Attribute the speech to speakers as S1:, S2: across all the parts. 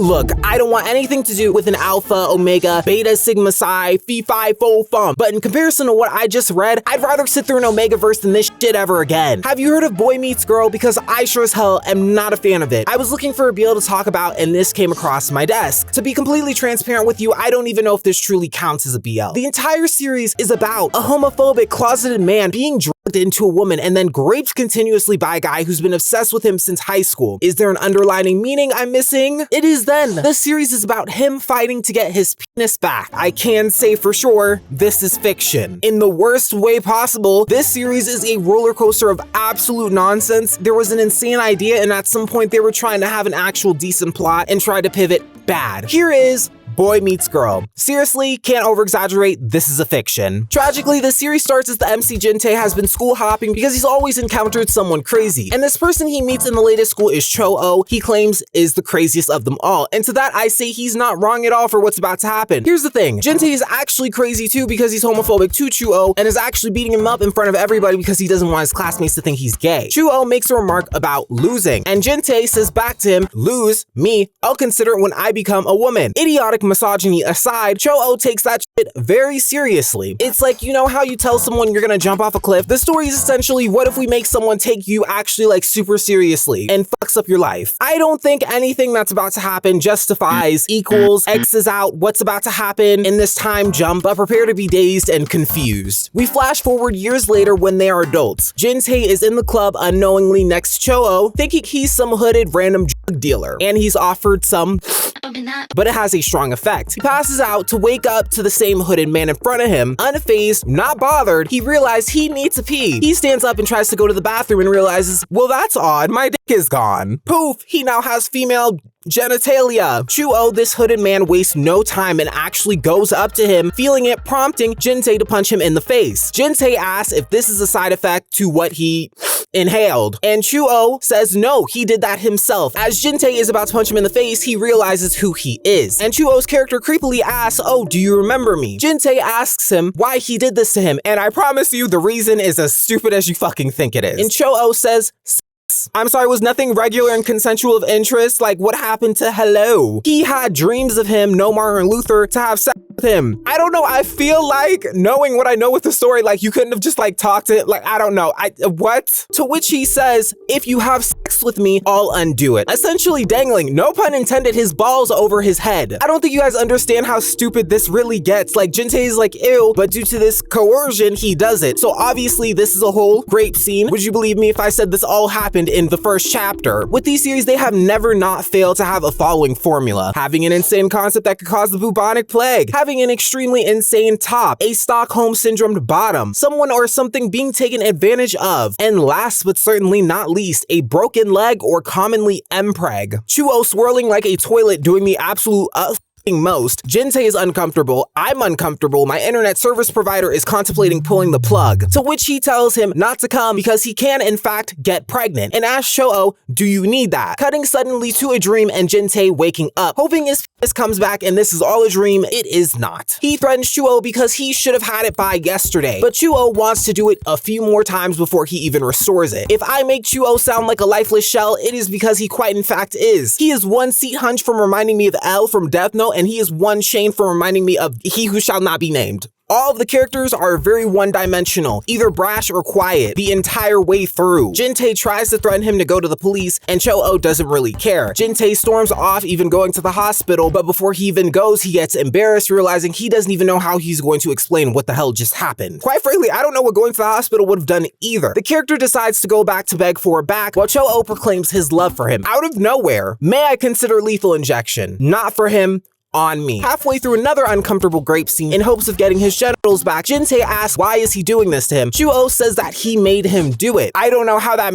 S1: Look, I don't want anything to do with an alpha, omega, beta, sigma, psi, phi, phi, pho, fum, but in comparison to what I just read, I'd rather sit through an Omegaverse than this shit ever again. Have you heard of Boy Meets Girl? Because I sure as hell am not a fan of it. I was looking for a BL to talk about and this came across my desk. To be completely transparent with you, I don't even know if this truly counts as a BL. The entire series is about a homophobic, closeted man being drugged into a woman and then raped continuously by a guy who's been obsessed with him since high school. Is there an underlining meaning I'm missing? It is then. This series is about him fighting to get his penis back. I can say for sure, this is fiction. In the worst way possible, this series is a roller coaster of absolute nonsense. There was an insane idea and at some point they were trying to have an actual decent plot and tried to pivot bad. Here is Boy Meets Girl. Seriously, can't over-exaggerate, this is a fiction. Tragically, the series starts as the MC Jintei has been school hopping because he's always encountered someone crazy. And this person he meets in the latest school is Cho-Oh, he claims is the craziest of them all. And to that I say he's not wrong at all for what's about to happen. Here's the thing, Jintei is actually crazy too because he's homophobic to Cho-Oh and is actually beating him up in front of everybody because he doesn't want his classmates to think he's gay. Cho-Oh makes a remark about losing, and Jintei says back to him, lose? Me? I'll consider it when I become a woman. Idiotic misogyny aside, Cho-Oh takes that shit very seriously. It's like, you know how you tell someone you're gonna jump off a cliff? The story is essentially, what if we make someone take you actually like super seriously and fucks up your life? I don't think anything that's about to happen justifies, equals, X's out what's about to happen in this time jump, but prepare to be dazed and confused. We flash forward years later when they are adults. Jintei is in the club unknowingly next to Cho-Oh, thinking he's some hooded random drug dealer, and he's offered some, but it has a strong effect. He passes out to wake up to the same hooded man in front of him. Unfazed, not bothered, he realized he needs to pee. He stands up and tries to go to the bathroom and realizes, well, that's odd, my dick is gone. Poof, he now has female genitalia. Cho-Oh, this hooded man, wastes no time and actually goes up to him, feeling it, prompting Jintei to punch him in the face. Jintei asks if this is a side effect to what he inhaled, and Cho-Oh says no, he did that himself. As Jintei is about to punch him in the face, he realizes who he is, and Cho-Oh's character creepily asks, oh, do you remember me? Jintei asks him why he did this to him, and I promise you the reason is as stupid as you fucking think it is. And Cho-Oh says, I'm sorry, was nothing regular and consensual of interest? Like, what happened to hello? He had dreams of him, no Martin Luther, to have sex with him. I don't know, I feel like, knowing what I know with the story, like, you couldn't have just, like, talked to it, like, I don't know, what? To which he says, if you have sex with me, I'll undo it. Essentially dangling, no pun intended, his balls over his head. I don't think you guys understand how stupid this really gets. Like, Jintei's like, ew, but due to this coercion, he does it. So obviously, this is a whole grape scene. Would you believe me if I said this all happened in the first chapter? With these series, they have never not failed to have a following formula: having an insane concept that could cause the bubonic plague, having an extremely insane top, a Stockholm syndromed bottom, someone or something being taken advantage of, and last but certainly not least, a broken leg or commonly mpreg. Cho-Oh swirling like a toilet doing the absolute most. Jintei is uncomfortable, I'm uncomfortable, my internet service provider is contemplating pulling the plug, to which he tells him not to come because he can in fact get pregnant, and asks Cho-Oh, do you need that? Cutting suddenly to a dream and Jintei waking up, hoping his penis comes back and this is all a dream. It is not. He threatens Cho-Oh because he should have had it by yesterday, but Cho-Oh wants to do it a few more times before he even restores it. If I make Cho-Oh sound like a lifeless shell, it is because he quite in fact is. He is one seat hunch from reminding me of L from Death Note, and he is one Shane from reminding me of He Who Shall Not Be Named. All of the characters are very one-dimensional, either brash or quiet, the entire way through. Jintei tries to threaten him to go to the police, and Cho-Oh doesn't really care. Jintei storms off, even going to the hospital, but before he even goes, he gets embarrassed, realizing he doesn't even know how he's going to explain what the hell just happened. Quite frankly, I don't know what going to the hospital would have done either. The character decides to go back to beg for it back, while Cho-Oh proclaims his love for him. Out of nowhere, may I consider lethal injection? Not for him, on me. Halfway through another uncomfortable grape scene, in hopes of getting his genitals back, Jintei asks why is he doing this to him. Cho-Oh says that he made him do it. I don't know how that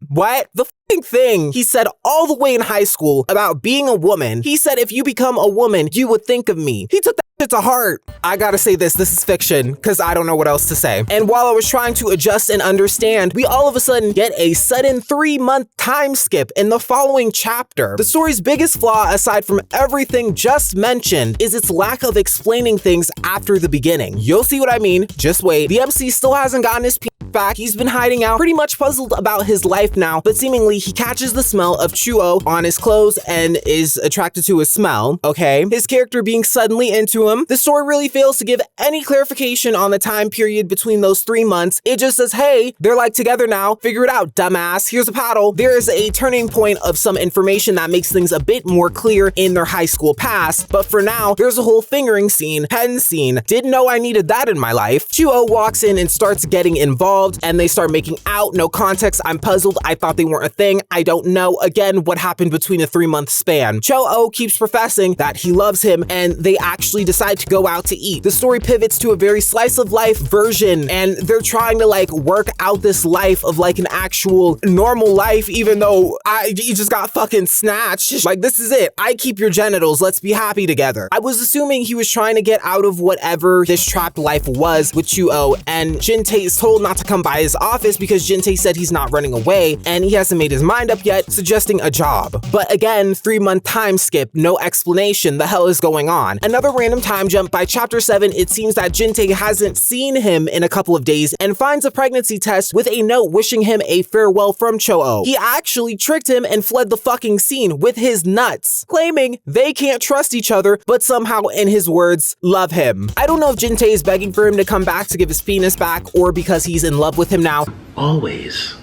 S1: what? The f***ing thing he said all the way in high school about being a woman. He said if you become a woman, you would think of me. He took that shit to heart. I gotta say this is fiction, because I don't know what else to say. And while I was trying to adjust and understand, we all of a sudden get a sudden 3-month time skip in the following chapter. The story's biggest flaw, aside from everything just mentioned, is its lack of explaining things after the beginning. You'll see what I mean, just wait. The MC still hasn't gotten his back, he's been hiding out, pretty much puzzled about his life now, but seemingly he catches the smell of Chuo on his clothes and is attracted to his smell. Okay, his character being suddenly into him. The story really fails to give any clarification on the time period between those 3 months. It just says, hey, they're like together now. Figure it out, dumbass. Here's a paddle. There is a turning point of some information that makes things a bit more clear in their high school past, but for now, there's a whole fingering scene, pen scene. Didn't know I needed that in my life. Chuo walks in and starts getting involved, and they start making out. No context. I'm puzzled. I thought they weren't a thing. I don't know, again, what happened between a 3-month span. Chuo keeps professing that he loves him, and they actually decide to go out to eat. The story pivots to a very slice of life version, and they're trying to like work out this life of like an actual normal life, even though you just got fucking snatched. Like, this is it. I keep your genitals. Let's be happy together. I was assuming he was trying to get out of whatever this trapped life was with Chuo, and Jintei is told not to come by his office because Jintei said he's not running away, and he hasn't made his mind up yet, suggesting a job. But again, 3-month time skip, no explanation. The hell is going on? Another random time jump. By chapter 7, it seems that Jintei hasn't seen him in a couple of days and finds a pregnancy test with a note wishing him a farewell from Chuo. He actually tricked him and fled the fucking scene with his nuts, claiming they can't trust each other, but somehow, in his words, love him. I don't know if Jintei is begging for him to come back to give his penis back, or because he's in love with him now.
S2: Always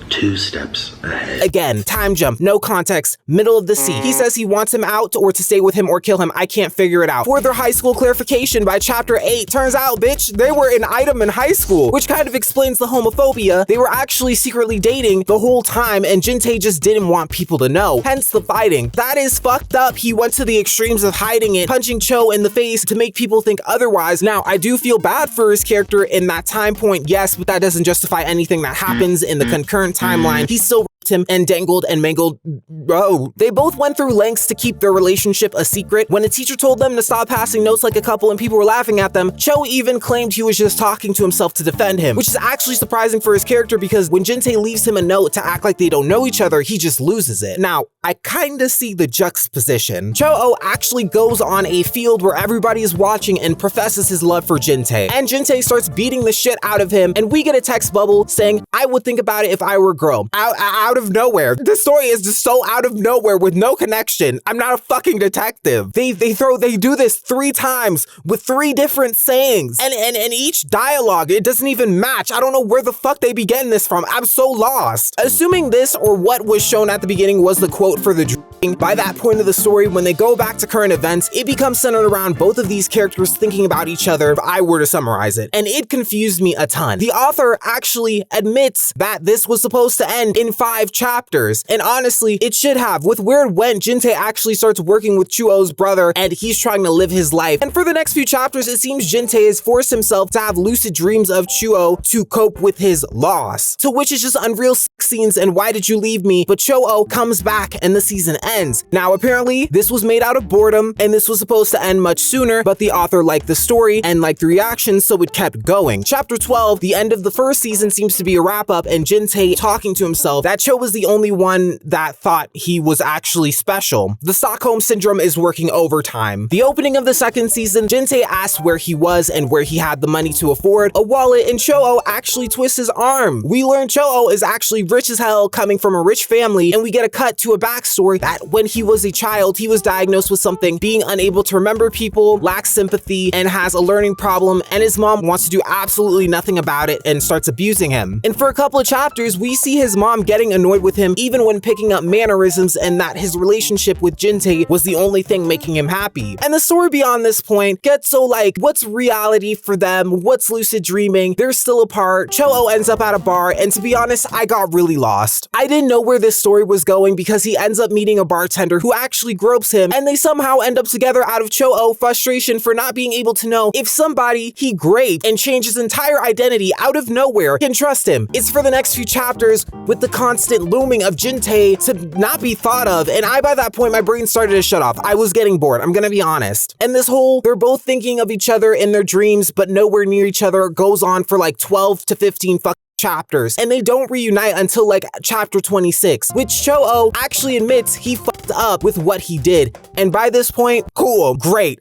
S2: 2 steps ahead.
S1: Again, time jump, no context, middle of the sea. He says he wants him out or to stay with him or kill him. I can't figure it out. Further high school clarification by chapter 8. Turns out, bitch, they were an item in high school, which kind of explains the homophobia. They were actually secretly dating the whole time, and Jintei just didn't want people to know. Hence the fighting. That is fucked up. He went to the extremes of hiding it, punching Cho in the face to make people think otherwise. Now, I do feel bad for his character in that time point, yes, but that doesn't justify anything that happens in the concurrent timeline. He still raped him and dangled and mangled. Bro, they both went through lengths to keep their relationship a secret. When a teacher told them to stop passing notes like a couple and people were laughing at them, Cho even claimed he was just talking to himself to defend him, which is actually surprising for his character because when Jintei leaves him a note to act like they don't know each other, he just loses it. Now, I kinda see the juxtaposition. Cho actually goes on a field where everybody is watching and professes his love for Jintei, and Jintei starts beating the shit out of him, and we get a text bubble saying, I would think about it if I were a girl. Out of nowhere. The story is just so out of nowhere with no connection. I'm not a fucking detective. They do this 3 times with 3 different sayings, and each dialogue, it doesn't even match. I don't know where the fuck they be getting this from. I'm so lost. Assuming this or what was shown at the beginning was the quote for the drinking, by that point of the story, when they go back to current events, it becomes centered around both of these characters thinking about each other, if I were to summarize it, and it confused me a ton. The author actually admits that this was supposed to end in 5 chapters, and honestly, it should have. With where it went, Jintei actually starts working with Chuo's brother, and he's trying to live his life. And for the next few chapters, it seems Jintei has forced himself to have lucid dreams of Chuo to cope with his loss, to which is just unreal scenes and why did you leave me? But Chuo comes back and the season ends. Now, apparently, this was made out of boredom, and this was supposed to end much sooner, but the author liked the story and liked the reactions, so it kept going. Chapter 12, the end of the first season, seems to be a wrap-up, and Jintei talking to himself that Cho was the only one that thought he was actually special. The Stockholm Syndrome is working overtime. The opening of the second season, Jintei asked where he was and where he had the money to afford a wallet, and Cho actually twists his arm. We learn Cho is actually rich as hell, coming from a rich family, and we get a cut to a backstory that when he was a child, he was diagnosed with something, being unable to remember people, lacks sympathy, and has a learning problem, and his mom wants to do absolutely nothing about it and starts abusing him. And for a couple of chapters, we see his mom getting annoyed with him even when picking up mannerisms, and that his relationship with Jintei was the only thing making him happy. And the story beyond this point gets so like, what's reality for them? What's lucid dreaming? They're still apart. Cho ends up at a bar, and to be honest, I got really lost. I didn't know where this story was going because he ends up meeting a bartender who actually gropes him, and they somehow end up together out of Cho frustration for not being able to know if somebody he groped and changed his entire identity out of nowhere can trust him. It's for the next few chapters with the constant looming of Jintei to not be thought of, and by that point, my brain started to shut off. I was getting bored, I'm gonna be honest. And this whole, they're both thinking of each other in their dreams, but nowhere near each other, goes on for like 12 to 15 fucking chapters, and they don't reunite until like chapter 26, which Cho-Oh actually admits he fucked up with what he did. And by this point, cool, great,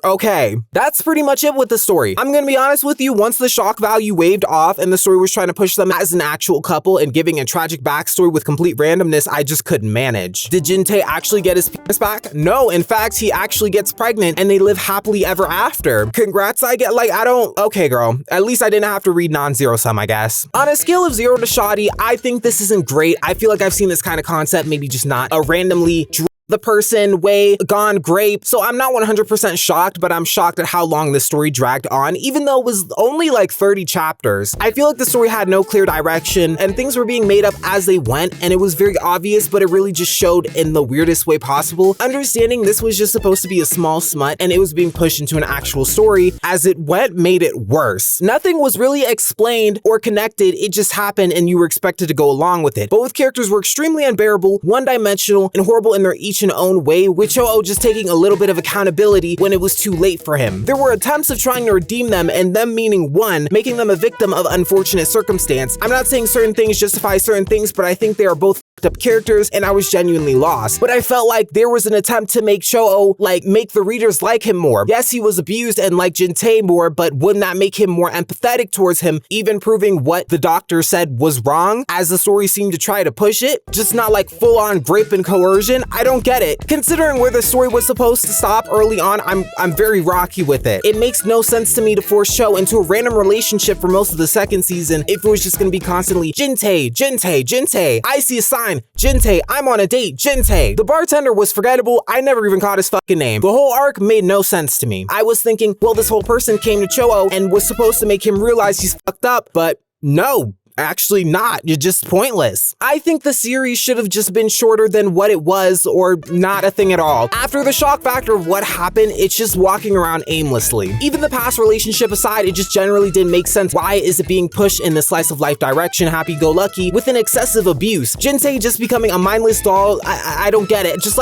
S1: okay, that's pretty much it with the story. I'm gonna be honest with you, once the shock value waved off and the story was trying to push them as an actual couple and giving a tragic backstory with complete randomness, I just couldn't manage. Did Jin-tae actually get his penis back? No, in fact, he actually gets pregnant and they live happily ever after. Congrats, okay girl, at least I didn't have to read non-zero sum, I guess. On a scale of 0 to shoddy, I think this isn't great. I feel like I've seen this kind of concept, maybe just not a randomly the person way gone grape. So I'm not 100% shocked, but I'm shocked at how long this story dragged on, even though it was only like 30 chapters. I feel like the story had no clear direction and things were being made up as they went, and it was very obvious, but it really just showed in the weirdest way possible. Understanding this was just supposed to be a small smut and it was being pushed into an actual story as it went made it worse. Nothing was really explained or connected, it just happened and you were expected to go along with it. Both characters were extremely unbearable, one-dimensional, and horrible in their each and own way, with Cho-Oh just taking a little bit of accountability when it was too late for him. There were attempts of trying to redeem them, and them meaning one, making them a victim of unfortunate circumstance. I'm not saying certain things justify certain things, but I think they are both up characters and I was genuinely lost. But I felt like there was an attempt to make Cho-Oh make the readers like him more. Yes, he was abused and like Jin-tae more, but wouldn't that make him more empathetic towards him, even proving what the doctor said was wrong, as the story seemed to try to push it? Just not like full-on grape and coercion? I don't get it. Considering where the story was supposed to stop early on, I'm very rocky with it. It makes no sense to me to force Cho into a random relationship for most of the second season if it was just gonna be constantly Jin-tae, Jin-tae, Jin-tae, I see a sign, Jin-tae, I'm on a date, Jin-tae. The bartender was forgettable, I never even caught his fucking name. The whole arc made no sense to me. I was thinking, well, this whole person came to Cho-Oh and was supposed to make him realize he's fucked up, but no. Actually not, you're just pointless. I think the series should have just been shorter than what it was, or not a thing at all. After the shock factor of what happened, it's just walking around aimlessly. Even the past relationship aside, it just generally didn't make sense. Why is it being pushed in the slice of life direction, happy-go-lucky, with an excessive abuse? Jin-tae just becoming a mindless doll, I don't get it. Just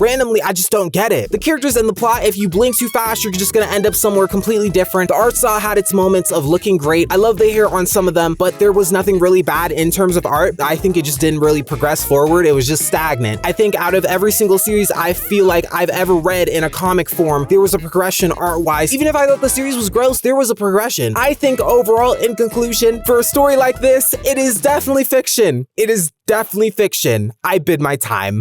S1: randomly, I just don't get it. The characters and the plot, if you blink too fast, you're just gonna end up somewhere completely different. The art style had its moments of looking great. I love the hair on some of them, but there was nothing really bad in terms of art. I think it just didn't really progress forward. It was just stagnant. I think out of every single series I feel like I've ever read in a comic form, there was a progression art-wise. Even if I thought the series was gross, there was a progression. I think overall, in conclusion, for a story like this, it is definitely fiction. It is definitely fiction. I bid my time.